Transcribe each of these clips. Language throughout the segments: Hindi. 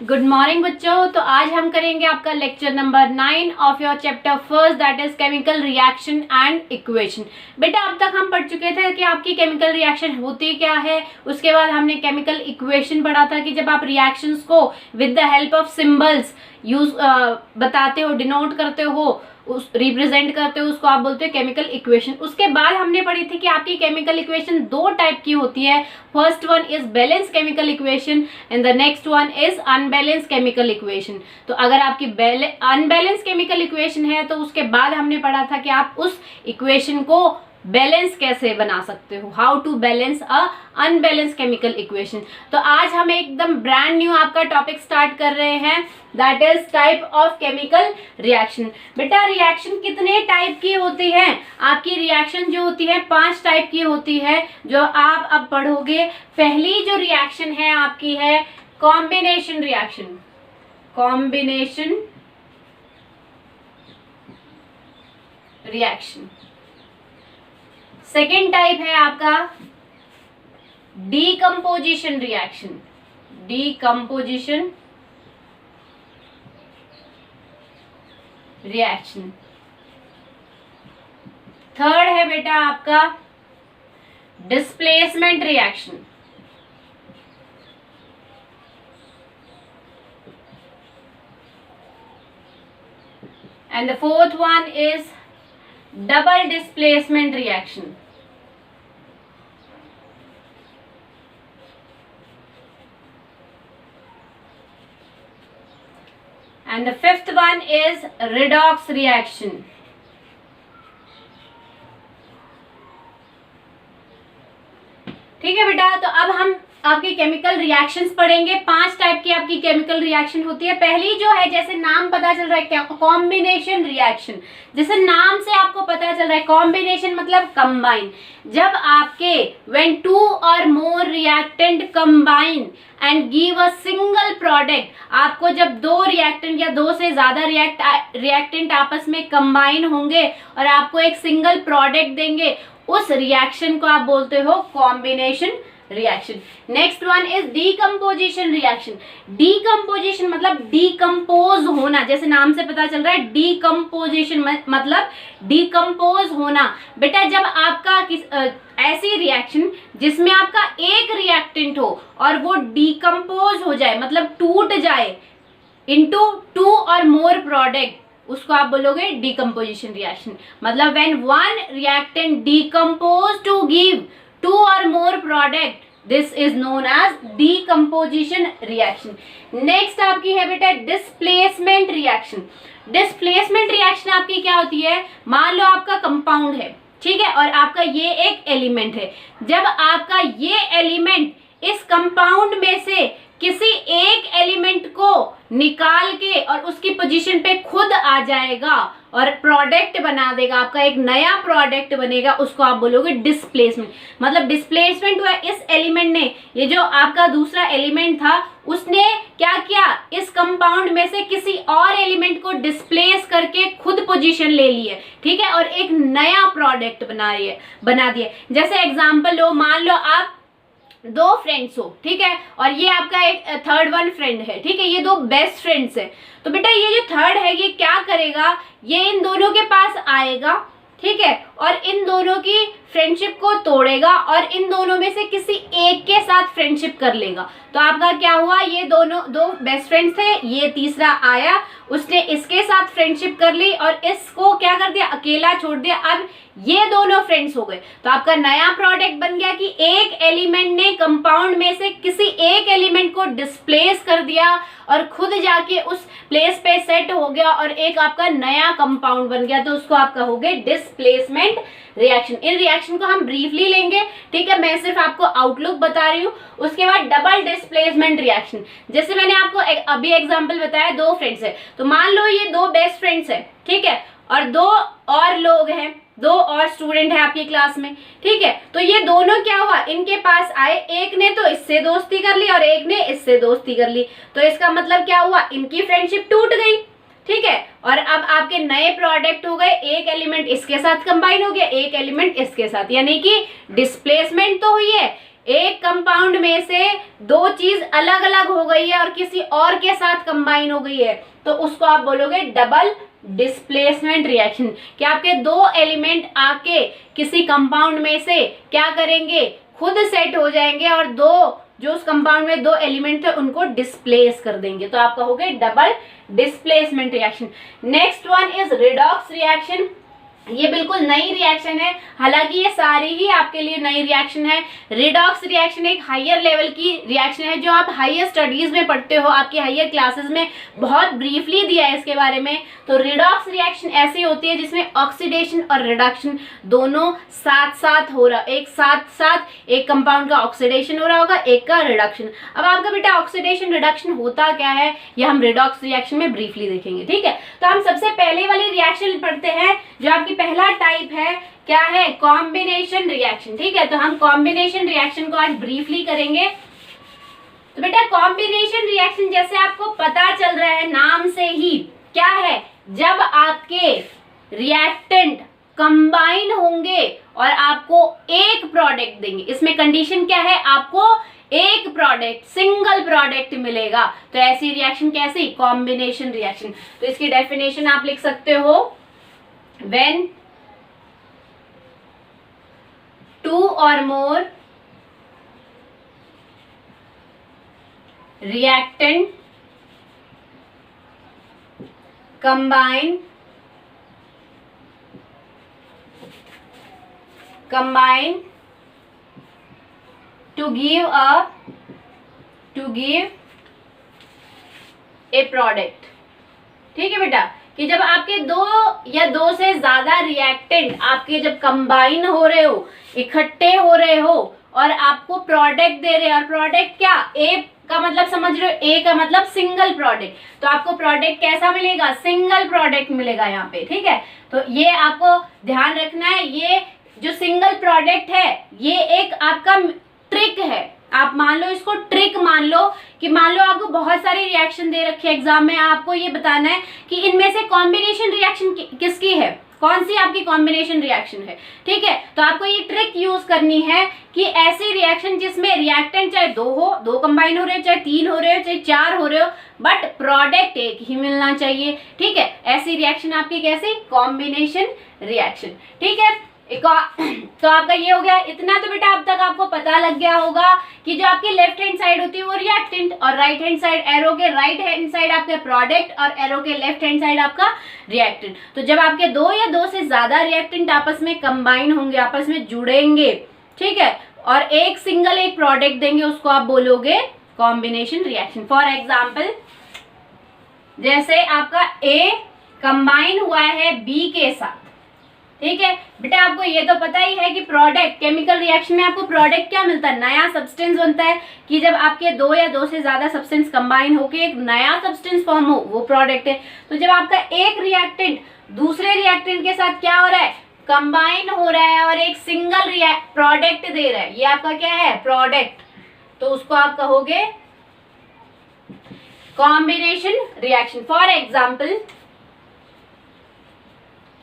गुड मॉर्निंग बच्चों। तो आज हम करेंगे आपका lecture number 9 of your chapter first, that is chemical reaction and equation. बेटा अब तक हम पढ़ चुके थे कि आपकी केमिकल रिएक्शन होती क्या है। उसके बाद हमने केमिकल इक्वेशन पढ़ा था कि जब आप रिएक्शंस को with the help of symbols use बताते हो, डिनोट करते हो, उस रिप्रेजेंट करते हो, उसको आप बोलते हो केमिकल इक्वेशन। उसके बाद हमने पढ़ी थी कि आपकी केमिकल इक्वेशन दो टाइप की होती है। First one is balance chemical equation and the next one is unbalance chemical equation. तो अगर आपकी अनबैलेंस केमिकल इक्वेशन है तो उसके बाद हमने पढ़ा था कि आप उस इक्वेशन को बैलेंस कैसे बना सकते हो, how to balance a unbalance chemical equation. तो आज हम एकदम ब्रांड न्यू आपका टॉपिक स्टार्ट कर रहे हैं, that is type of chemical reaction. बेटा रिएक्शन कितने टाइप की होती है? आपकी रिएक्शन जो होती है 5 टाइप की होती है, जो आप अब पढ़ोगे। पहली जो रिएक्शन है आपकी है combination reaction. Combination reaction. Second type है आपका decomposition reaction. Decomposition reaction. Third है बेटा आपका displacement reaction. And the fourth one is double displacement reaction. And the fifth one is redox reaction. ठीक है बेटा, तो अब हम आपकी केमिकल रिएक्शंस पढ़ेंगे। 5 टाइप की आपकी केमिकल रिएक्शन होती है। पहली जो है, जैसे नाम पता चल रहा है क्या, कॉम्बिनेशन रिएक्शन। जैसे नाम से आपको पता चल रहा है कॉम्बिनेशन मतलब कंबाइन। जब आपके when 2 or more reactant combine and give a single product, आपको जब 2 रिएक्टेंट या 2 से ज्यादा रिएक्टेंट आपस में कंबाइन होंगे और आपको एक सिंगल प्रोडक्ट देंगे, उस रिएक्शन को आप बोलते हो combination reaction. Next one is decomposition reaction. Decomposition मतलब डीकम्पोज होना, जैसे नाम से पता चल रहा है डीकम्पोजिशन मतलब डीकम्पोज होना। बेटा जब आपका ऐसी रिएक्शन जिसमें आपका एक रिएक्टेंट हो और वो डीकम्पोज हो जाए, मतलब टूट जाए इनटू 2 or more प्रोडक्ट, उसको आप बोलोगे डीकम्पोजिशन रिएक्शन। मतलब when one reactant decompose to give 2 or more product, this is known as decomposition reaction. Next आपकी है बेटा displacement reaction. Displacement reaction आपकी क्या होती है? मान लो आपका कंपाउंड है, ठीक है, और आपका ये एक एलिमेंट है। जब आपका ये एलिमेंट इस कंपाउंड में से किसी एक एलिमेंट को निकाल के और उसकी पोजीशन पे खुद आ जाएगा और प्रोडक्ट बना देगा, आपका एक नया प्रोडक्ट बनेगा, उसको आप बोलोगे डिस्प्लेसमेंट। मतलब डिस्प्लेसमेंट हुआ इस एलिमेंट ने, ये जो आपका दूसरा एलिमेंट था उसने क्या किया, इस कंपाउंड में से किसी और एलिमेंट को डिस्प्लेस करके खुद पोजीशन ले ली है, ठीक है, और एक नया प्रोडक्ट बना दिया। जैसे एग्जाम्पल लो, मान लो आप 2 फ्रेंड्स हो, ठीक है, और ये आपका एक थर्ड वन फ्रेंड है, ठीक है, ये 2 बेस्ट फ्रेंड्स है। तो बेटा ये जो थर्ड है ये क्या करेगा, ये इन दोनों के पास आएगा, ठीक है, और इन दोनों की फ्रेंडशिप को तोड़ेगा और इन दोनों में से किसी एक के साथ फ्रेंडशिप कर लेगा। तो आपका क्या हुआ, ये दोनों 2 बेस्ट फ्रेंड्स थे, ये तीसरा आया, उसने इसके साथ फ्रेंडशिप कर ली और इसको क्या कर दिया, अकेला छोड़ दिया। अब ये दोनों फ्रेंड्स हो गए। तो आपका नया प्रोडक्ट बन गया कि एक एलिमेंट ने कंपाउंड में से किसी एक एलिमेंट को डिस्प्लेस कर दिया और खुद जाके उस प्लेस पे सेट हो गया और एक आपका नया कंपाउंड बन गया। तो उसको आप कहोगे डिस्प्लेसमेंट रिएक्शन। इन रिएक्शन को हम ब्रीफली लेंगे, ठीक है, मैं सिर्फ आपको आउटलुक बता रही हूँ। उसके बाद डबल डिस्प्लेसमेंट रिएक्शन, जैसे मैंने आपको अभी एग्जांपल बताया, 2 फ्रेंड्स है, तो मान लो ये 2 बेस्ट फ्रेंड्स है, ठीक है, और 2 और लोग हैं, 2 और स्टूडेंट है आपकी क्लास में, ठीक है। तो ये दोनों क्या हुआ, इनके पास आए, एक ने तो इससे दोस्ती कर ली और एक ने इससे दोस्ती कर ली। तो इसका मतलब क्या हुआ, इनकी फ्रेंडशिप टूट गई, ठीक है, और अब आपके नए प्रोडक्ट हो गए, एक एलिमेंट इसके साथ कंबाइन हो गया, एक एलिमेंट इसके साथ, यानी कि डिस्प्लेसमेंट तो हुई है, एक कंपाउंड में से दो चीज अलग अलग हो गई है और किसी और के साथ कंबाइन हो गई है, तो उसको आप बोलोगे डबल डिस्प्लेसमेंट रिएक्शन। कि आपके दो एलिमेंट आके किसी कंपाउंड में से क्या करेंगे, खुद सेट हो जाएंगे और दो जो उस कंपाउंड में दो एलिमेंट थे उनको डिस्प्लेस कर देंगे, तो आप कहोगे double displacement reaction. Next one is redox reaction. ये बिल्कुल नई रिएक्शन है, हालांकि ये सारी ही आपके लिए नई रिएक्शन है। रिडॉक्स रिएक्शन एक हायर लेवल की रिएक्शन है जो आप हायर स्टडीज में पढ़ते हो, आपकी हायर क्लासेस में बहुत ब्रीफली दिया है इसके बारे में। तो रिडॉक्स रिएक्शन ऐसी होती है जिसमें ऑक्सीडेशन और रिडक्शन दोनों साथ साथ हो रहा, एक साथ साथ एक कंपाउंड का ऑक्सीडेशन हो रहा होगा, एक का रिडक्शन। अब आपका बेटा ऑक्सीडेशन रिडक्शन होता क्या है ये हम रिडॉक्स रिएक्शन में ब्रीफली देखेंगे, ठीक है। तो हम सबसे पहले वाली रिएक्शन पढ़ते हैं जो आपकी पहला टाइप है, क्या है, कॉम्बिनेशन रिएक्शन, ठीक है। तो हम कॉम्बिनेशन रिएक्शन को आज ब्रीफली करेंगे। तो बेटा कॉम्बिनेशन रिएक्शन जैसे आपको पता चल रहा है नाम से ही, क्या है, जब आपके रिएक्टेंट कंबाइन होंगे और आपको एक प्रोडक्ट देंगे। इसमें कंडीशन क्या है, आपको एक प्रोडक्ट, सिंगल प्रोडक्ट मिलेगा, तो ऐसी रिएक्शन कैसी, कॉम्बिनेशन रिएक्शन। तो इसकी डेफिनेशन आप लिख सकते हो, when two or more reactant combine to give a product, ठीक है बेटा। कि जब आपके दो या दो से ज्यादा रिएक्टेंट आपके जब कंबाइन हो रहे हो, इकट्ठे हो रहे हो और आपको प्रोडक्ट दे रहे हैं, और प्रोडक्ट क्या, ए का मतलब समझ रहे हो, ए का मतलब सिंगल प्रोडक्ट, तो आपको प्रोडक्ट कैसा मिलेगा, सिंगल प्रोडक्ट मिलेगा यहाँ पे, ठीक है। तो ये आपको ध्यान रखना है, ये जो सिंगल प्रोडक्ट है ये एक आपका ट्रिक है। आप मान लो इसको ट्रिक मान लो, कि मान लो आपको बहुत सारी रिएक्शन दे रखी है एग्जाम में, आपको ये बताना है कि इनमें से कॉम्बिनेशन रिएक्शन किसकी है, कौन सी आपकी कॉम्बिनेशन रिएक्शन है, ठीक है। तो आपको ये ट्रिक यूज करनी है कि ऐसी रिएक्शन जिसमें रिएक्टेंट चाहे दो हो, दो कंबाइन हो रहे हो, चाहे तीन हो रहे हो, चाहे चार हो रहे हो, बट प्रोडक्ट एक ही मिलना चाहिए, ठीक है। ऐसी रिएक्शन आपकी कैसी, कॉम्बिनेशन रिएक्शन, ठीक है। तो आपका ये हो गया इतना। तो बेटा अब तक आपको पता लग गया होगा कि जो आपकी लेफ्ट हैंड साइड होती है वो रिएक्टेंट, और राइट हैंड साइड, एरो के राइट हैंड साइड आपके प्रोडक्ट और एरो के लेफ्ट हैंड साइड आपका रिएक्टेंट। तो जब आपके दो या दो से ज्यादा रिएक्टेंट आपस में कंबाइन होंगे, आपस में जुड़ेंगे, ठीक है, और एक सिंगल एक प्रोडक्ट देंगे, उसको आप बोलोगे कॉम्बिनेशन रिएक्शन। फॉर एग्जाम्पल जैसे आपका ए कंबाइन हुआ है बी के साथ, ठीक है बेटा। आपको ये तो पता ही है कि प्रोडक्ट, केमिकल रिएक्शन में आपको प्रोडक्ट क्या मिलता है, नया सब्सटेंस बनता है। कि जब आपके दो या दो से ज्यादा सब्सटेंस कंबाइन होकर एक नया सब्सटेंस फॉर्म हो, वो प्रोडक्ट है। तो जब आपका एक रिएक्टेंट दूसरे रिएक्टेंट के साथ क्या हो रहा है, कंबाइन हो रहा है और एक सिंगल प्रोडक्ट दे रहा है, ये आपका क्या है, प्रोडक्ट, तो उसको आप कहोगे कॉम्बिनेशन रिएक्शन। फॉर एग्जाम्पल,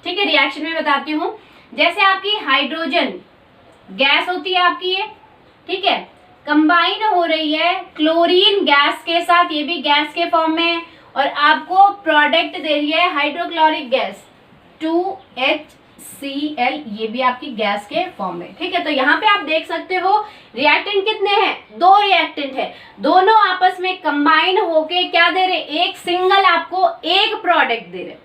ठीक है, रिएक्शन में बताती हूँ। जैसे आपकी हाइड्रोजन गैस होती है आपकी ये, ठीक है, कंबाइन हो रही है क्लोरीन गैस के साथ, ये भी गैस के फॉर्म में है, और आपको प्रोडक्ट दे रही है हाइड्रोक्लोरिक गैस 2HCl, ये भी आपकी गैस के फॉर्म में, ठीक है। तो यहाँ पे आप देख सकते हो रिएक्टेंट कितने हैं, दो रिएक्टेंट है, दोनों आपस में कंबाइन होके क्या दे रहे, एक सिंगल आपको एक प्रोडक्ट दे रहे,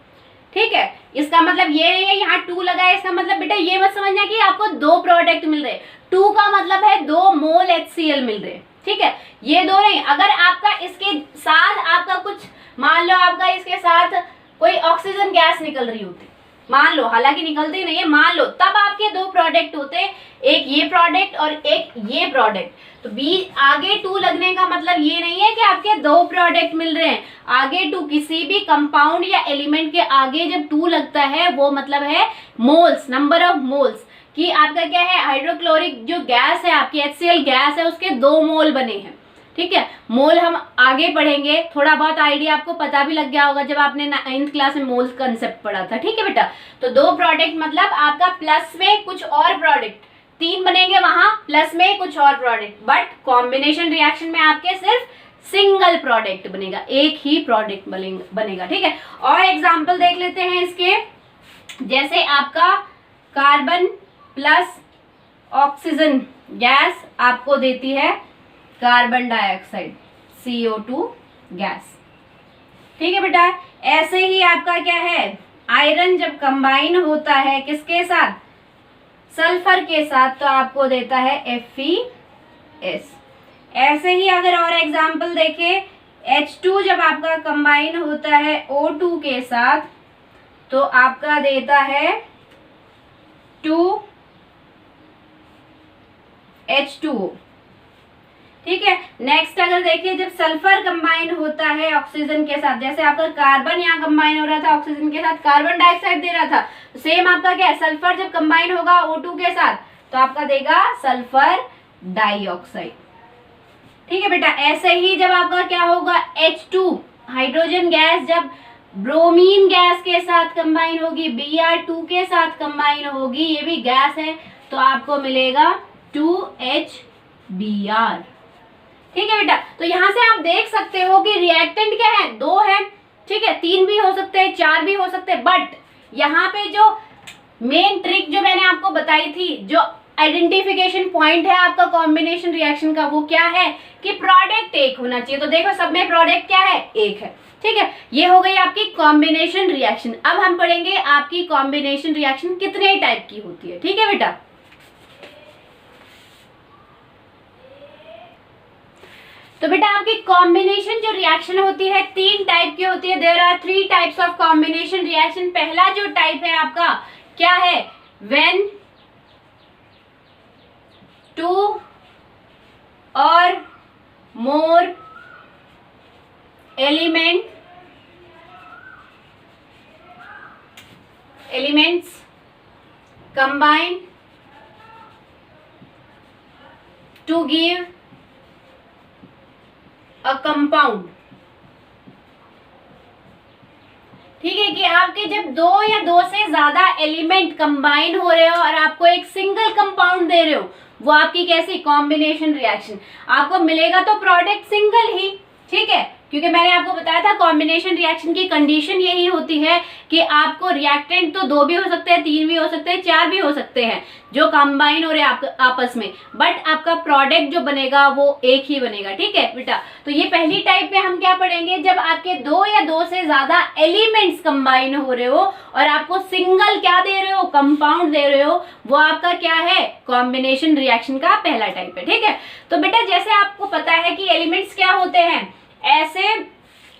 ठीक है। इसका मतलब ये नहीं है यहाँ 2 लगा है, इसका मतलब बेटा ये मत समझना कि आपको दो प्रोडक्ट मिल रहे, 2 का मतलब है 2 मोल HCl मिल रहे, ठीक है। ये दो नहीं, अगर आपका इसके साथ आपका कुछ, मान लो आपका इसके साथ कोई ऑक्सीजन गैस निकल रही होती, मान लो, हालांकि निकलती नहीं है, मान लो, तब आपके दो प्रोडक्ट होते, एक ये प्रोडक्ट और एक ये प्रोडक्ट। तो बी आगे 2 लगने का मतलब ये नहीं है कि आपके दो प्रोडक्ट मिल रहे हैं, आगे 2, किसी भी कंपाउंड या एलिमेंट के आगे जब 2 लगता है वो मतलब है मोल्स, नंबर ऑफ मोल्स, कि आपका क्या है, हाइड्रोक्लोरिक जो गैस है आपकी HCl गैस है उसके 2 मोल बने हैं, ठीक है। मोल हम आगे पढ़ेंगे, थोड़ा बहुत आइडिया आपको पता भी लग गया होगा जब आपने 9th क्लास में मोल कंसेप्ट पढ़ा था, ठीक है बेटा। तो दो प्रोडक्ट मतलब आपका प्लस में कुछ और प्रोडक्ट, 3 बनेंगे वहां प्लस में कुछ और प्रोडक्ट, बट कॉम्बिनेशन रिएक्शन में आपके सिर्फ सिंगल प्रोडक्ट बनेगा, एक ही प्रोडक्ट बनेगा। ठीक है, और एग्जांपल देख लेते हैं इसके। जैसे आपका कार्बन प्लस ऑक्सीजन गैस आपको देती है कार्बन डाइऑक्साइड CO2 गैस। ठीक है बेटा, ऐसे ही आपका क्या है, आयरन जब कंबाइन होता है किसके साथ, सल्फर के साथ, तो आपको देता है FeS। ऐसे ही अगर और एग्जांपल देखें, H2 जब आपका कंबाइन होता है O2 के साथ तो आपका देता है 2H2O। ठीक है, नेक्स्ट अगर देखिए जब सल्फर कंबाइन होता है ऑक्सीजन के साथ, जैसे आपका कार्बन यहाँ कंबाइन हो रहा था ऑक्सीजन के साथ, कार्बन डाइऑक्साइड दे रहा था, सेम आपका क्या है, सल्फर जब कंबाइन होगा O2 के साथ तो आपका देगा सल्फर डाइऑक्साइड। ठीक है बेटा, ऐसे ही जब आपका क्या होगा, H2 हाइड्रोजन गैस जब ब्रोमीन गैस के साथ कंबाइन होगी, Br2 के साथ कंबाइन होगी, ये भी गैस है, तो आपको मिलेगा 2HBr। ठीक है बेटा, तो यहां से आप देख सकते हो कि रिएक्टेंट क्या है, 2 है। ठीक है, 3 भी हो सकते हैं, 4 भी हो सकते हैं, बट यहाँ पे जो मेन ट्रिक जो मैंने आपको बताई थी, जो आइडेंटिफिकेशन पॉइंट है आपका कॉम्बिनेशन रिएक्शन का, वो क्या है कि प्रोडक्ट एक होना चाहिए। तो देखो सब में प्रोडक्ट क्या है, एक है। ठीक है, ये हो गई आपकी कॉम्बिनेशन रिएक्शन। अब हम पढ़ेंगे आपकी कॉम्बिनेशन रिएक्शन कितने टाइप की होती है। ठीक है बेटा, तो बेटा आपकी कॉम्बिनेशन जो रिएक्शन होती है 3 टाइप की होती है। There are 3 types of combination reaction. पहला जो टाइप है आपका क्या है, व्हेन 2 और more elements combine to give a compound। ठीक है, कि आपके जब 2 या 2 से ज्यादा एलिमेंट कंबाइन हो रहे हो और आपको एक सिंगल कंपाउंड दे रहे हो, वो आपकी कैसी कॉम्बिनेशन रिएक्शन, आपको मिलेगा तो प्रोडक्ट सिंगल ही। ठीक है, क्योंकि मैंने आपको बताया था कॉम्बिनेशन रिएक्शन की कंडीशन यही होती है कि आपको रिएक्टेंट तो 2 भी हो सकते हैं, 3 भी हो सकते हैं, 4 भी हो सकते हैं जो कंबाइन हो रहे हैं आपस में, बट आपका प्रोडक्ट जो बनेगा वो एक ही बनेगा। ठीक है बेटा, तो ये पहली टाइप में हम क्या पढ़ेंगे, जब आपके 2 या 2 से ज्यादा एलिमेंट्स कंबाइन हो रहे हो और आपको सिंगल क्या दे रहे हो, कंपाउंड दे रहे हो, वो आपका क्या है, कॉम्बिनेशन रिएक्शन का पहला टाइप है। ठीक है, तो बेटा जैसे आपको पता है कि एलिमेंट्स क्या होते हैं, ऐसे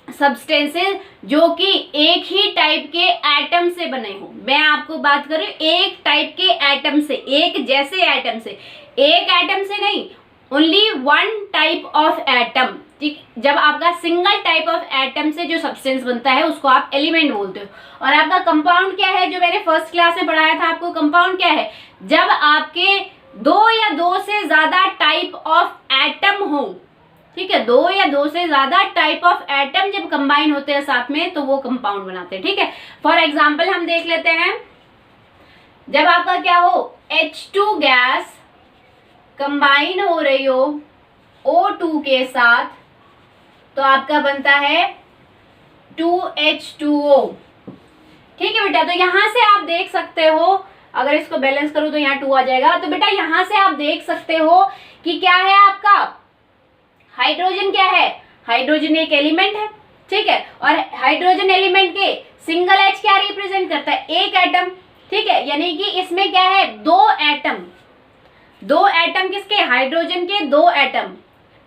सब्सटेंसेस जो कि एक ही टाइप के एटम से बने हो। मैं आपको बात करूं एक टाइप के एटम से, एक जैसे एटम से, एक एटम से नहीं, ओनली 1 टाइप ऑफ एटम। ठीक, जब आपका सिंगल टाइप ऑफ एटम से जो सब्सटेंस बनता है उसको आप एलिमेंट बोलते हो। और आपका कंपाउंड क्या है, जो मैंने फर्स्ट क्लास में पढ़ाया था आपको, कंपाउंड क्या है, जब आपके 2 या 2 से ज्यादा टाइप ऑफ एटम हो। ठीक है, 2 या 2 से ज्यादा टाइप ऑफ एटम जब कंबाइन होते हैं साथ में तो वो कंपाउंड बनाते हैं। ठीक है, फॉर एग्जांपल हम देख लेते हैं, जब आपका क्या हो, H2 गैस कंबाइन हो रही हो O2 के साथ तो आपका बनता है 2H2O। ठीक है बेटा, तो यहां से आप देख सकते हो, अगर इसको बैलेंस करूं तो यहाँ 2 आ जाएगा। तो बेटा यहां से आप देख सकते हो कि क्या है आपका हाइड्रोजन, क्या है, हाइड्रोजन एक एलिमेंट है। ठीक है, और हाइड्रोजन एलिमेंट के सिंगल H क्या रिप्रेजेंट करता है, एक एटम। ठीक है, यानी कि इसमें क्या है, 2 एटम, 2 एटम किसके, हाइड्रोजन के 2 एटम,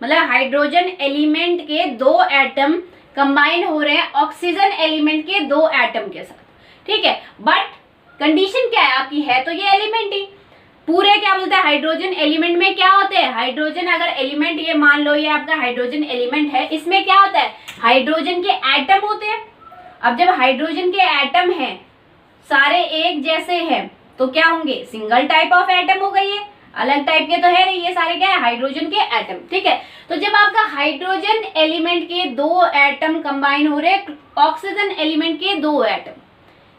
मतलब हाइड्रोजन एलिमेंट के 2 एटम कंबाइन हो रहे हैं ऑक्सीजन एलिमेंट के 2 एटम के साथ। ठीक है, बट कंडीशन क्या है आपकी, है तो ये एलिमेंट ही पूरे, क्या बोलते हैं, हाइड्रोजन एलिमेंट में क्या होते हैं, हाइड्रोजन अगर एलिमेंट, ये मान लो ये आपका हाइड्रोजन एलिमेंट है, इसमें क्या होता है, हाइड्रोजन के एटम होते हैं। अब जब हाइड्रोजन के एटम हैं सारे एक जैसे हैं तो क्या होंगे, सिंगल टाइप ऑफ एटम हो गई है, अलग टाइप के तो है नहीं, ये सारे क्या है, हाइड्रोजन के एटम। ठीक है, तो जब आपका हाइड्रोजन एलिमेंट के 2 एटम कंबाइन हो रहे ऑक्सीजन एलिमेंट के 2 एटम,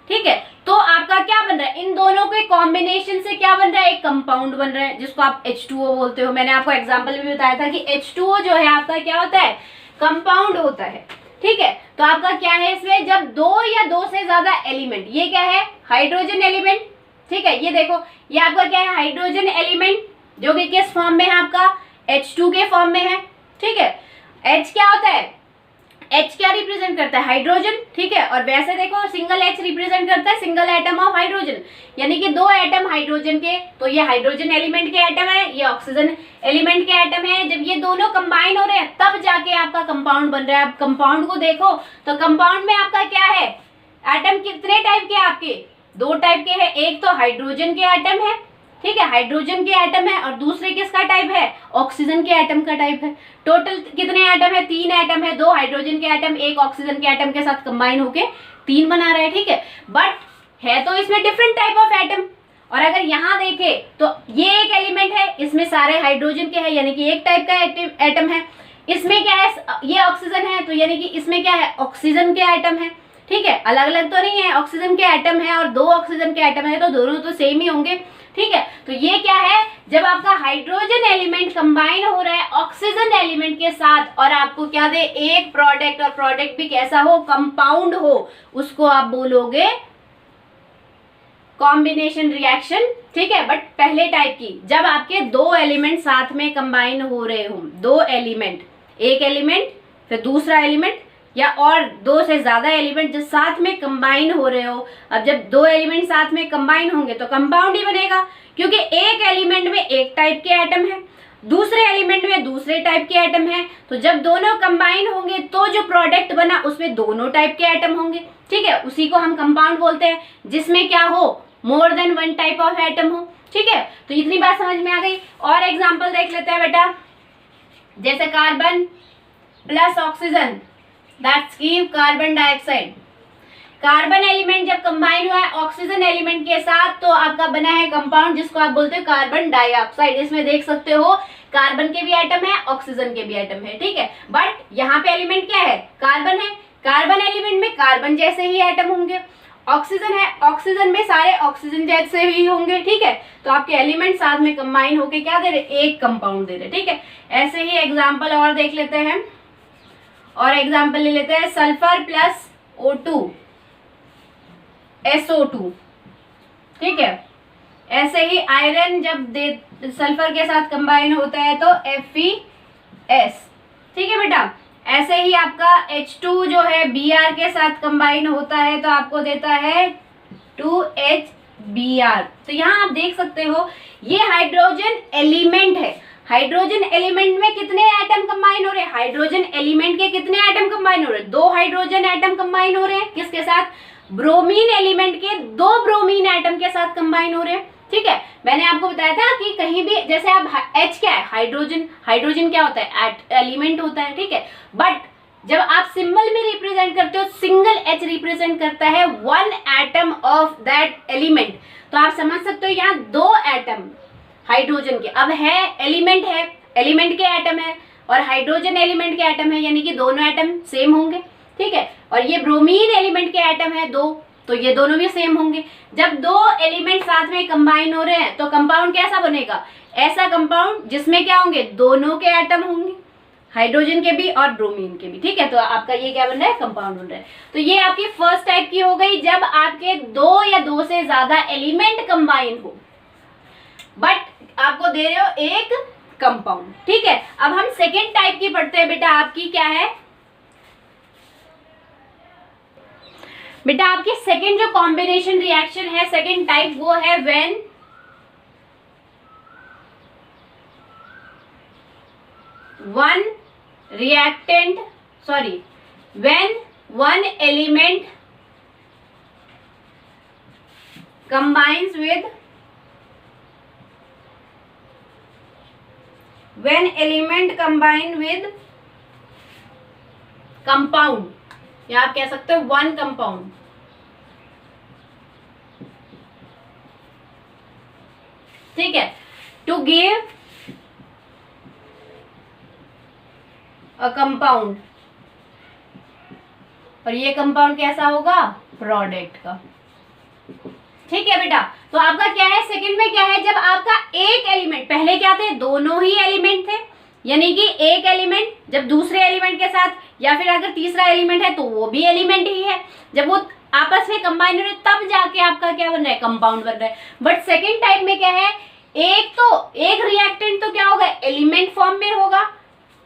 ठीक है, तो आपका क्या बन रहा है, इन दोनों के कॉम्बिनेशन से क्या बन रहा है, एक कंपाउंड बन रहा है जिसको आप H2O बोलते हो। मैंने आपको एग्जांपल भी बताया था कि H2O जो है आपका क्या होता है, कंपाउंड होता है। ठीक है, तो आपका क्या है इसमें, जब दो या दो से ज्यादा एलिमेंट, ये क्या है, हाइड्रोजन एलिमेंट। ठीक है, ये देखो, ये आपका क्या है, हाइड्रोजन एलिमेंट, जो कि किस फॉर्म में है, आपका H2 के फॉर्म में है। ठीक है, H क्या होता है, H क्या रिप्रेजेंट करता है, हाइड्रोजन। ठीक है, और वैसे देखो सिंगल H रिप्रेजेंट करता है सिंगल एटम ऑफ हाइड्रोजन, यानी कि दो एटम हाइड्रोजन के, तो ये हाइड्रोजन एलिमेंट के एटम है, ये ऑक्सीजन एलिमेंट के एटम है। जब ये दोनों कंबाइन हो रहे हैं तब जाके आपका कंपाउंड बन रहा है। आप कंपाउंड को देखो तो कंपाउंड में आपका क्या है, एटम कितने टाइप के आपके, दो टाइप के हैं, एक तो हाइड्रोजन के एटम है, ठीक है, हाइड्रोजन के एटम है, और दूसरे किसका टाइप है, ऑक्सीजन के एटम का टाइप है। टोटल कितने एटम है, तीन एटम है, दो हाइड्रोजन के एटम एक ऑक्सीजन के एटम के साथ कंबाइन होके तीन बना रहे हैं। ठीक है, बट है तो इसमें डिफरेंट टाइप ऑफ एटम। और अगर यहाँ देखे तो ये एक एलिमेंट है, इसमें सारे हाइड्रोजन के हैं, यानी कि एक टाइप का एटम है। इसमें क्या है, ये ऑक्सीजन है, तो यानी कि इसमें क्या है, ऑक्सीजन के एटम है। ठीक है, अलग अलग तो नहीं है, ऑक्सीजन के एटम है और दो ऑक्सीजन के एटम है, तो दोनों तो सेम ही होंगे। ठीक है, तो ये क्या है, जब आपका हाइड्रोजन एलिमेंट कंबाइन हो रहा है ऑक्सीजन एलिमेंट के साथ और आपको क्या दे, एक प्रोडक्ट, और प्रोडक्ट भी कैसा हो, कंपाउंड हो, उसको आप बोलोगे कॉम्बिनेशन रिएक्शन। ठीक है, बट पहले टाइप की, जब आपके दो एलिमेंट साथ में कंबाइन हो रहे हो, दो एलिमेंट, एक एलिमेंट फिर दूसरा एलिमेंट, या और दो से ज्यादा एलिमेंट जो साथ में कंबाइन हो रहे हो। अब जब दो एलिमेंट साथ में कंबाइन होंगे तो कंपाउंड ही बनेगा, क्योंकि एक एलिमेंट में एक टाइप के एटम है, दूसरे एलिमेंट में दूसरे टाइप के एटम है, तो जब दोनों कंबाइन होंगे तो जो प्रोडक्ट बना उसमें दोनों टाइप के एटम होंगे। ठीक है, उसी को हम कंपाउंड बोलते हैं, जिसमें क्या हो, more than one type of atom हो। ठीक है, तो इतनी बात समझ में आ गई। और एग्जाम्पल देख लेते हैं बेटा, जैसे carbon plus oxygen, that's give carbon dioxide. Carbon element जब कंबाइन हुआ है ऑक्सीजन एलिमेंट के साथ तो आपका बना है कंपाउंड, जिसको आप बोलते हो कार्बन डाइऑक्साइड। इसमें देख सकते हो कार्बन के भी एटम है, ऑक्सीजन के भी एटम है। ठीक है, बट यहाँ पे एलिमेंट क्या है, कार्बन है, कार्बन एलिमेंट में कार्बन जैसे ही एटम होंगे। ऑक्सीजन है, ऑक्सीजन में सारे ऑक्सीजन जैसे ही होंगे। ठीक है, तो आपके एलिमेंट साथ में कंबाइन होके क्या दे रहे, एक कंपाउंड दे रहे। ठीक है, ऐसे ही एग्जाम्पल और देख लेते हैं, और एग्जाम्पल ले लेते हैं, सल्फर प्लस O2 SO2। ठीक है, ऐसे ही आयरन जब सल्फर के साथ कंबाइन होता है तो FeS। ठीक है बेटा, ऐसे ही आपका H2 जो है Br के साथ कंबाइन होता है तो आपको देता है 2HBr। तो यहाँ आप देख सकते हो ये हाइड्रोजन एलिमेंट है। हाइड्रोजन एलिमेंट में कितने एटम कंबाइन हो रहे हैं, हाइड्रोजन एलिमेंट के कितने एटम कंबाइन हो रहे हैं, दो हाइड्रोजन एटम कंबाइन हो रहे हैं, किसके साथ, ब्रोमीन एलिमेंट के दो ब्रोमीन एटम के साथ कंबाइन हो रहे हैं। ठीक है, मैंने आपको बताया था कि कहीं भी जैसे आप H क्या है, हाइड्रोजन, हाइड्रोजन क्या होता है, एलिमेंट होता है। ठीक है, बट जब आप सिंबल में रिप्रेजेंट करते हो, सिंगल H रिप्रेजेंट करता है one atom of that element, तो आप समझ सकते हो यहाँ दो एटम हाइड्रोजन के, अब है एलिमेंट के एटम है और हाइड्रोजन एलिमेंट के एटम है, यानी कि दोनों एटम सेम होंगे। ठीक है, और ये ब्रोमीन एलिमेंट के एटम है दो, तो ये दोनों भी सेम होंगे। जब दो एलिमेंट साथ में कंबाइन हो रहे हैं तो कंपाउंड कैसा बनेगा, ऐसा कंपाउंड जिसमें क्या होंगे, दोनों के एटम होंगे, हाइड्रोजन के भी और ब्रोमीन के भी। ठीक है, तो आपका ये क्या बन रहा है, कंपाउंड बन रहा है। तो ये आपकी फर्स्ट टाइप की हो गई, जब आपके दो या दो से ज्यादा एलिमेंट कंबाइन हो बट आपको दे रहे हो एक कंपाउंड। ठीक है, अब हम सेकेंड टाइप की पढ़ते हैं बेटा, आपकी क्या है बेटा, आपकी सेकेंड जो कॉम्बिनेशन रिएक्शन है, सेकेंड टाइप, वो है when one element combines with compound, या आप कह सकते हो वन कंपाउंड। ठीक है, टू गिव अ कंपाउंड, और ये कंपाउंड कैसा होगा, प्रोडक्ट का। ठीक है बेटा। तो आपका क्या है, सेकंड में क्या है, जब आपका एक एलिमेंट, पहले क्या थे, दोनों ही एलिमेंट थे, यानी कि एक एलिमेंट जब दूसरे एलिमेंट के साथ, या फिर अगर तीसरा एलिमेंट है तो वो भी एलिमेंट ही है, जब वो आपस में कंबाइन हो रहे तब जाके आपका क्या बन रहा है, कंपाउंड बन रहा है। बट सेकेंड टाइप में क्या है, एक रिएक्टेंट तो क्या होगा, एलिमेंट फॉर्म में होगा,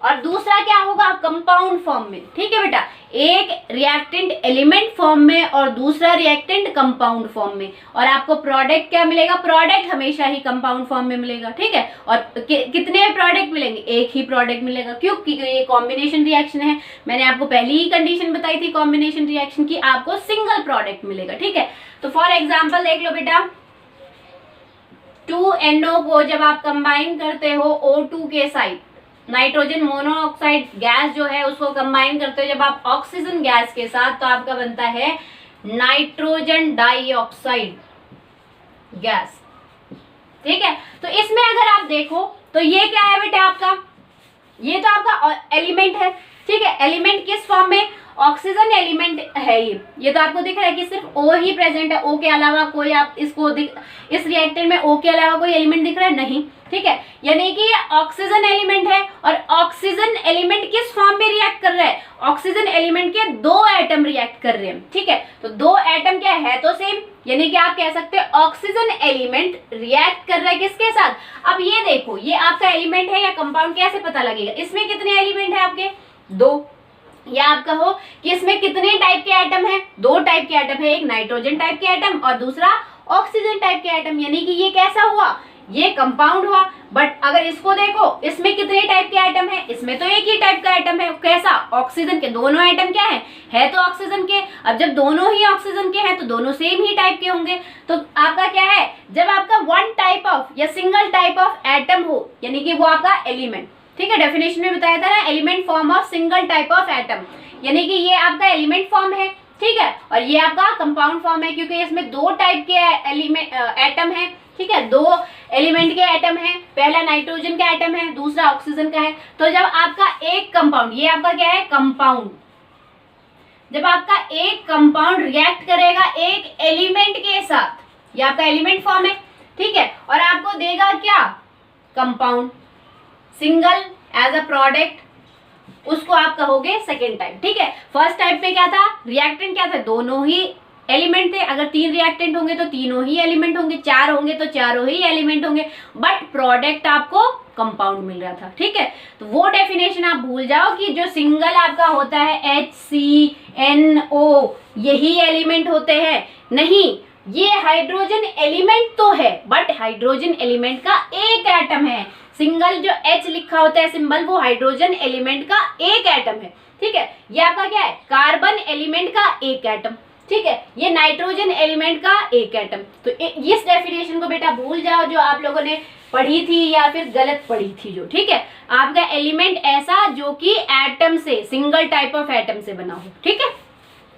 और दूसरा क्या होगा, कंपाउंड फॉर्म में। ठीक है बेटा, एक रिएक्टेंट एलिमेंट फॉर्म में और दूसरा रिएक्टेंट कंपाउंड फॉर्म में, और आपको प्रोडक्ट क्या मिलेगा, प्रोडक्ट हमेशा ही कंपाउंड फॉर्म में मिलेगा। ठीक है, और कितने प्रोडक्ट मिलेंगे, एक ही प्रोडक्ट मिलेगा। क्यों, क्योंकि ये कॉम्बिनेशन रिएक्शन है। मैंने आपको पहली ही कंडीशन बताई थी कॉम्बिनेशन रिएक्शन की, आपको सिंगल प्रोडक्ट मिलेगा। ठीक है, तो फॉर एग्जाम्पल देख लो बेटा, 2NO को जब आप कंबाइन करते हो O2 के साथ, नाइट्रोजन मोनोऑक्साइड गैस जो है उसको कंबाइन करते हो जब आप ऑक्सीजन गैस के साथ, तो आपका बनता है नाइट्रोजन डाइऑक्साइड गैस। ठीक है, तो इसमें अगर आप देखो तो ये क्या है बेटा, आपका ये तो आपका एलिमेंट है। ठीक है, एलिमेंट किस फॉर्म में, ऑक्सीजन एलिमेंट है ये तो आपको दिख रहा है कि सिर्फ O ही प्रेजेंट है, O के अलावा कोई, आप इसको इस रिएक्टेंट में O के अलावा कोई एलिमेंट दिख रहा है, नहीं। ठीक है, यानी कि ये ऑक्सीजन एलिमेंट है, और ऑक्सीजन एलिमेंट किस फॉर्म में रिएक्ट कर रहा है, ऑक्सीजन एलिमेंट के 2 एटम रिएक्ट कर रहे हैं। ठीक है, तो 2 एटम क्या है तो सेम, यानी कि आप कह सकते हैं ऑक्सीजन एलिमेंट रिएक्ट कर रहा है किसके साथ। अब ये देखो, ये आपका एलिमेंट है या कंपाउंड, कैसे पता लगेगा, इसमें कितने एलिमेंट है आपके, 2, या आप कहो कि इसमें कितने टाइप के एटम है, 2 टाइप के एटम है, एक नाइट्रोजन टाइप के एटम और दूसरा ऑक्सीजन टाइप के एटम, यानी कि ये कैसा हुआ, ये कंपाउंड हुआ। बट अगर इसको देखो, इसमें कितने टाइप के एटम है, इसमें तो एक ही टाइप का एटम है, कैसा, ऑक्सीजन के, दोनों एटम क्या है तो ऑक्सीजन के। अब जब दोनों ही ऑक्सीजन के हैं तो दोनों सेम ही टाइप के होंगे, तो आपका क्या है, जब आपका 1 टाइप ऑफ या सिंगल टाइप ऑफ एटम हो, यानी कि वो आपका एलिमेंट। ठीक है, डेफिनेशन में बताया था ना, element form of single type of atom, यानी कि ये आपका एलिमेंट फॉर्म है। ठीक है, और ये आपका कंपाउंड फॉर्म है, क्योंकि इसमें 2 टाइप के एलिमेंट एटम है। ठीक है, 2 एलिमेंट के एटम है, पहला नाइट्रोजन का एटम है, दूसरा ऑक्सीजन का है। तो जब आपका एक कंपाउंड, ये आपका क्या है, कंपाउंड, जब आपका एक कंपाउंड रिएक्ट करेगा एक एलिमेंट के साथ, ये आपका एलिमेंट फॉर्म है। ठीक है, और आपको देगा क्या, compound, single as a product, उसको आप कहोगे सेकेंड टाइप। ठीक है, फर्स्ट टाइप में क्या था, रिएक्टेंट क्या था, दोनों ही एलिमेंट थे, अगर 3 रिएक्टेंट होंगे तो तीनों ही एलिमेंट होंगे, 4 होंगे तो चारों ही एलिमेंट होंगे, बट प्रोडक्ट आपको कंपाउंड मिल रहा था। ठीक है, तो वो डेफिनेशन आप भूल जाओ कि जो सिंगल आपका होता है HCNO यही एलिमेंट होते हैं, नहीं, ये हाइड्रोजन एलिमेंट तो है, बट हाइड्रोजन एलिमेंट का एक एटम है। सिंगल जो H लिखा होता है सिंबल, वो हाइड्रोजन एलिमेंट का एक एटम है। ठीक है, ये आपका क्या है, कार्बन एलिमेंट का एक एटम। ठीक है, ये नाइट्रोजन एलिमेंट का एक एटम। तो इस डेफिनेशन को बेटा भूल जाओ जो आप लोगों ने पढ़ी थी या फिर गलत पढ़ी थी जो। ठीक है, आपका एलिमेंट ऐसा जो कि एटम से, सिंगल टाइप ऑफ एटम से बना हो। ठीक है,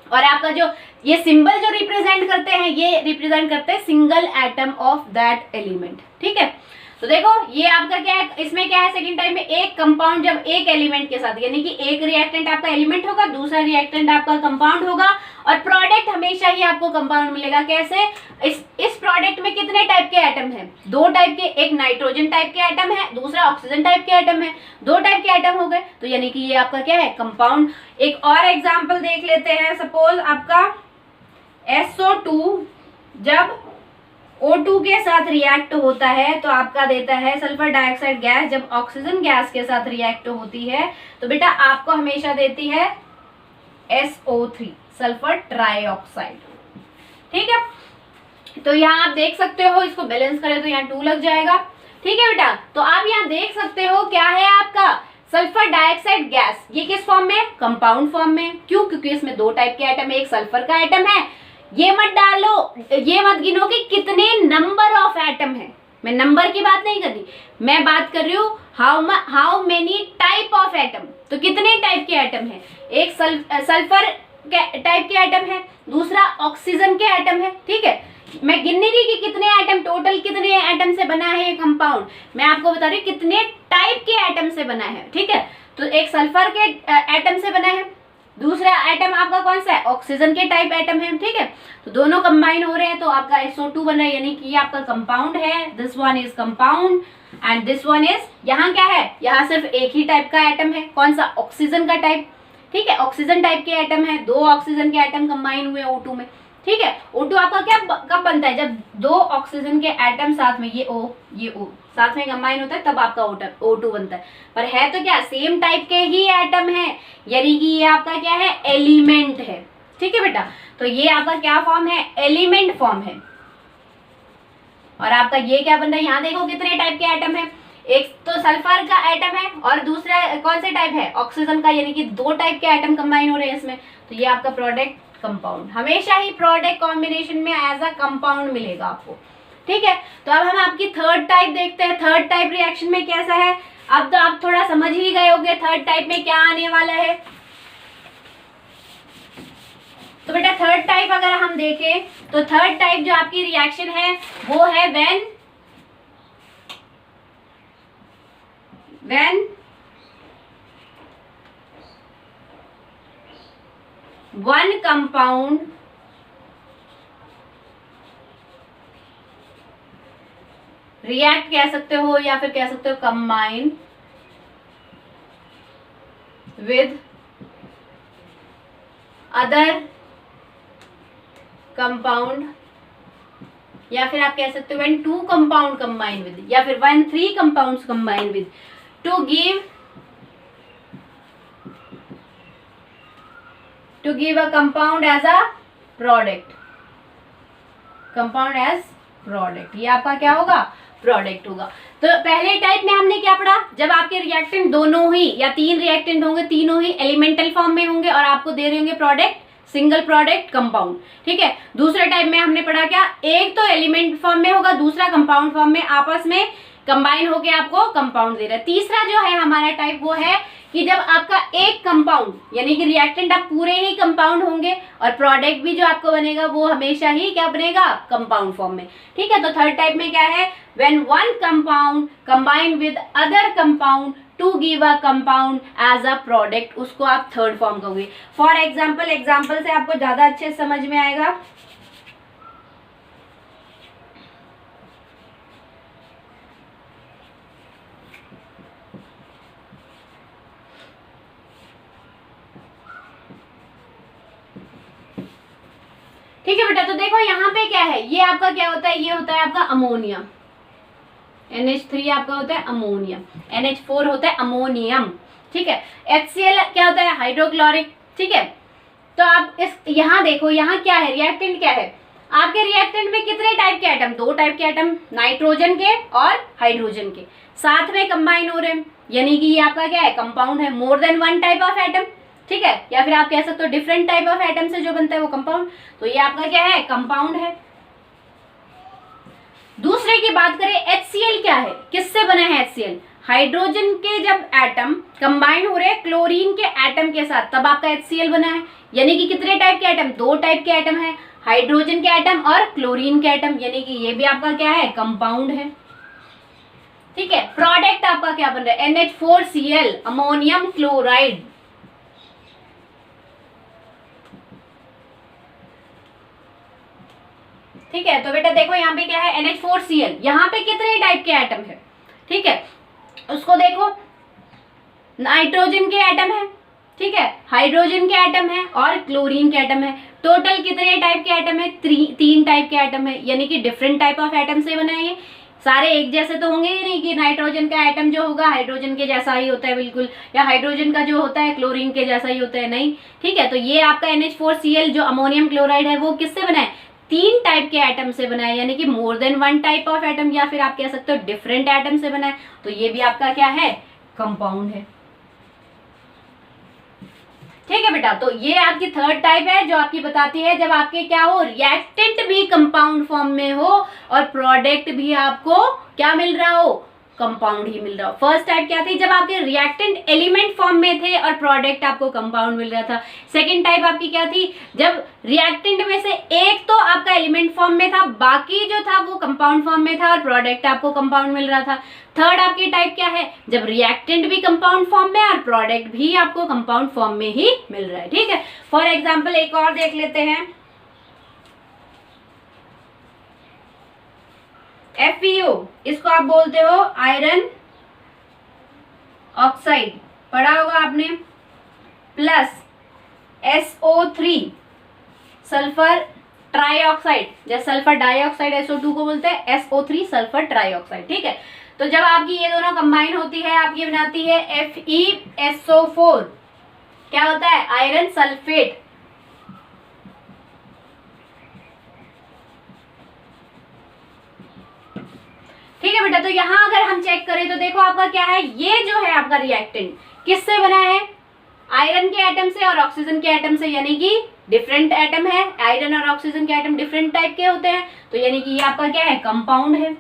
और आपका जो ये सिंबल जो रिप्रेजेंट करते हैं, ये रिप्रेजेंट करते हैं single atom of that element. ठीक है, तो देखो ये आपका क्या है, इसमें क्या है, सेकंड टाइप में एक कंपाउंड जब एक एलिमेंट के साथ, यानी कि एक रिएक्टेंट आपका एलिमेंट होगा, दूसरा रिएक्टेंट आपका कंपाउंड होगा, और प्रोडक्ट हमेशा ही आपको कंपाउंड मिलेगा। कैसे, इस प्रोडक्ट में कितने टाइप के एटम हैं, 2 टाइप के, एक नाइट्रोजन टाइप के एटम है, दूसरा ऑक्सीजन टाइप के एटम है, 2 टाइप के एटम हो गए, तो यानी कि ये आपका क्या है, कंपाउंड। एक और एग्जाम्पल देख लेते हैं, सपोज आपका SO2 जब O2 के साथ रिएक्ट होता है तो आपका देता है सल्फर डाइऑक्साइड गैस, जब ऑक्सीजन गैस के साथ रिएक्ट होती है तो बेटा आपको हमेशा देती है SO3, सल्फर ट्राइऑक्साइड। ठीक है, तो यहाँ आप देख सकते हो, इसको बैलेंस करें तो यहाँ 2 लग जाएगा। ठीक है बेटा, तो आप यहाँ देख सकते हो क्या है आपका सल्फर डाइऑक्साइड गैस, ये किस फॉर्म में, कंपाउंड फॉर्म में। क्यों, क्योंकि इसमें 2 टाइप के एटम है, एक सल्फर का एटम है, ये मत डालो, ये मत गिनो कि कितने नंबर ऑफ एटम है, मैं नंबर की बात नहीं कर रही, मैं बात कर रही हूँ how many type of atom, तो कितने टाइप के एटम है, एक सल्फर टाइप के एटम है, दूसरा ऑक्सीजन के एटम है। ठीक है, मैं गिनने की कि कितने एटम, टोटल कितने एटम से बना है ये कंपाउंड, मैं आपको बता रही हूँ कितने टाइप के एटम से बना है। ठीक है, तो एक सल्फर के एटम से बना है, दूसरा आइटम आपका कौन सा है, ऑक्सीजन के टाइप आइटम है, ठीक है। तो दोनों कंबाइन हो रहे हैं तो आपका SO2 बन रहा है, यानी कि ये आपका कंपाउंड है, this one is compound and this one is, यहाँ क्या है, यहाँ सिर्फ एक ही टाइप का आइटम है, कौन सा, ऑक्सीजन का टाइप, ठीक है। ऑक्सीजन टाइप के आइटम है, दो ऑक्सीजन के आइटम कंबाइन हुए O2 में, ठीक है। O2 आपका क्या कब बनता है, जब दो ऑक्सीजन के एटम साथ में, ये O साथ में कंबाइन होता है तब आपका O2 बनता है। पर है तो क्या सेम टाइप के ही एटम है, यानी कि ये आपका क्या है, एलिमेंट है, ठीक है बेटा। तो ये आपका क्या फॉर्म है, एलिमेंट फॉर्म है। और आपका ये क्या बन रहा है, यहाँ देखो कितने टाइप के एटम है, एक तो सल्फर का एटम है और दूसरा कौन से टाइप है, ऑक्सीजन का, यानी कि दो टाइप के एटम कंबाइन हो रहे हैं इसमें। तो ये आपका प्रोडक्ट कंपाउंड, हमेशा ही प्रोडक्ट कॉम्बिनेशन में एज अ कंपाउंड मिलेगा आपको, ठीक है। तो अब हम आपकी थर्ड टाइप देखते हैं, थर्ड टाइप रिएक्शन में कैसा है। अब तो आप थोड़ा समझ ही गए होंगे थर्ड टाइप में क्या आने वाला है। तो बेटा थर्ड टाइप अगर हम देखें तो थर्ड टाइप जो आपकी रिएक्शन है वो है व्हेन वन कंपाउंड रिएक्ट कह सकते हो या फिर कह सकते हो कंबाइन विद अदर कंपाउंड, या फिर आप कह सकते हो when two compound combine with, या फिर when three compounds combine with to give a compound as a product, compound as product, ये आपका क्या होगा, प्रोडक्ट होगा। तो पहले टाइप में हमने क्या पढ़ा, जब आपके रिएक्टेंट दोनों ही या तीन रिएक्टेंट होंगे, तीनों ही एलिमेंटल फॉर्म में होंगे और आपको दे रहे होंगे प्रोडक्ट, सिंगल प्रोडक्ट कंपाउंड, ठीक है। दूसरे टाइप में हमने पढ़ा क्या, एक तो एलिमेंट फॉर्म में होगा, दूसरा कंपाउंड फॉर्म में, आपस में कंबाइन होके आपको कंपाउंड दे रहा है। तीसरा जो है हमारा टाइप वो है कि जब आपका एक कंपाउंड यानी कि रिएक्टेंट आप पूरे ही कंपाउंड होंगे और प्रोडक्ट भी जो आपको बनेगा वो हमेशा ही क्या बनेगा, कंपाउंड फॉर्म में, ठीक है। तो थर्ड टाइप में क्या है, when one compound combine with other compound to give a compound as a product, उसको आप थर्ड फॉर्म कहोगे। फॉर एग्जाम्पल से आपको ज्यादा अच्छे समझ में आएगा। ठीक है बेटा, तो देखो यहाँ पे क्या है, ये आपका क्या होता है, ये होता है आपका अमोनिया, NH3 आपका होता है अमोनिया, NH4 होता है अमोनियम, ठीक है। HCl क्या होता है, हाइड्रोक्लोरिक, ठीक है। तो आप इस यहाँ देखो, यहाँ क्या है, रिएक्टेंट क्या है, आपके रिएक्टेंट में कितने टाइप के एटम, दो टाइप के एटम, नाइट्रोजन के और हाइड्रोजन के साथ में कंबाइन हो रहे हैं, यानी कि ये आपका क्या है, कंपाउंड है, more than one type of atom, ठीक है। या फिर आप कह सकते हो डिफरेंट टाइप ऑफ एटम से जो बनता है वो कंपाउंड, तो ये आपका क्या है, कंपाउंड है। दूसरे की बात करें, HCl क्या है, किससे बना है HCl, हाइड्रोजन के जब एटम कंबाइन हो रहे हैं क्लोरीन के एटम के साथ तब आपका HCl बना है, यानी कि कितने टाइप के एटम, दो टाइप के एटम है, हाइड्रोजन के एटम और क्लोरीन के एटम, यानी कि ये भी आपका क्या है, कंपाउंड है, ठीक है। प्रोडक्ट आपका क्या बन रहा है, NH4Cl अमोनियम क्लोराइड, ठीक है। तो बेटा देखो यहाँ पे क्या है, NH4Cl, यहाँ पे कितने टाइप के एटम है, ठीक है। उसको देखो, नाइट्रोजन के एटम है, ठीक है, हाइड्रोजन के एटम है और क्लोरीन के एटम है। टोटल कितने टाइप के एटम है, तीन टाइप के एटम है, यानी कि डिफरेंट टाइप ऑफ एटम से बना है। ये सारे एक जैसे तो होंगे ही नहीं कि नाइट्रोजन का एटम जो होगा हाइड्रोजन के जैसा ही होता है बिल्कुल, या हाइड्रोजन का जो होता है क्लोरीन के जैसा ही होता है, नहीं, ठीक है। तो ये आपका NH4Cl जो अमोनियम क्लोराइड है वो किससे बना है, तीन टाइप के एटम से बना है, यानी कि more than one type of atom, या फिर आप कह सकते हो डिफरेंट एटम से बना है। तो ये भी आपका क्या है, कंपाउंड है, ठीक है बेटा। तो ये आपकी थर्ड टाइप है जो आपकी बताती है जब आपके क्या हो, रिएक्टेंट भी कंपाउंड फॉर्म में हो और प्रोडक्ट भी आपको क्या मिल रहा हो, कंपाउंड ही मिल रहा हो। फर्स्ट टाइप क्या थी, जब आपके रिएक्टेंट एलिमेंट फॉर्म में थे और प्रोडक्ट आपको कंपाउंड मिल रहा था। सेकंड टाइप आपकी क्या थी, जब रिएक्टेंट में से एक तो आपका एलिमेंट फॉर्म में था, बाकी जो था वो कंपाउंड फॉर्म में था और प्रोडक्ट आपको कंपाउंड मिल रहा था। थर्ड आपकी टाइप क्या है, जब रिएक्टेंट भी कंपाउंड फॉर्म में और प्रोडक्ट भी आपको कंपाउंड फॉर्म में ही मिल रहा है। ठीक है, फॉर एग्जाम्पल एक और देख लेते हैं, FeO, इसको आप बोलते हो आयरन ऑक्साइड, पढ़ा होगा आपने, प्लस SO3 सल्फर ट्राईऑक्साइड, जैसे सल्फर डाइऑक्साइड SO2 को बोलते हैं, SO3 सल्फर ट्राईऑक्साइड। ठीक है, तो जब आपकी ये दोनों कंबाइन होती है आपकी बनाती है FeSO4, क्या होता है, आयरन सल्फेट। ठीक है बेटा, तो यहां अगर हम चेक करें तो देखो आपका क्या है, ये जो है आपका रिएक्टेंट किससे बना है, आयरन के एटम से और ऑक्सीजन के एटम से, यानी कि डिफरेंट एटम है, आयरन और ऑक्सीजन के एटम डिफरेंट टाइप के होते हैं, तो यानी कि ये आपका क्या है, कंपाउंड है।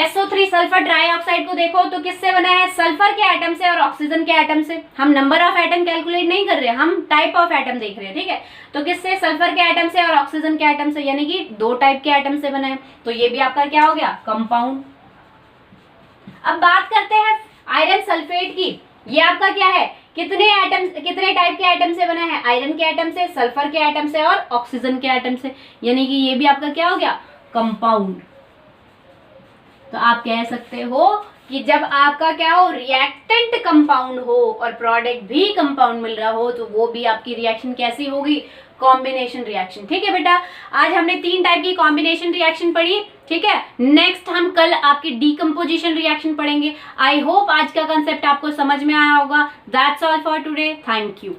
SO3 सल्फर ट्राईऑक्साइड को देखो तो किससे बना है, सल्फर के एटम से और ऑक्सीजन के एटम से। हम नंबर ऑफ एटम कैलकुलेट नहीं कर रहे, हम टाइप ऑफ एटम देख रहे हैं। ठीक है, तो किससे, सल्फर के एटम से और ऑक्सीजन के एटम से, यानी कि दो टाइप के एटम से बना है, तो ये भी आपका क्या हो गया, कंपाउंड। अब बात करते हैं आयरन सल्फेट की, ये आपका क्या है, कितने एटम, कितने टाइप के एटम से बना है, आयरन के एटम से, सल्फर के एटम से और ऑक्सीजन के एटम से, यानी कि ये भी आपका क्या हो गया, कंपाउंड। तो आप कह सकते हो कि जब आपका क्या हो, रिएक्टेंट कंपाउंड हो और प्रोडक्ट भी कंपाउंड मिल रहा हो, तो वो भी आपकी रिएक्शन कैसी होगी, कॉम्बिनेशन रिएक्शन। ठीक है बेटा, आज हमने 3 टाइप की कॉम्बिनेशन रिएक्शन पढ़ी। ठीक है, नेक्स्ट हम कल आपकी डीकम्पोजिशन रिएक्शन पढ़ेंगे। आई होप आज का कंसेप्ट आपको समझ में आया होगा। That's all for today, thank you.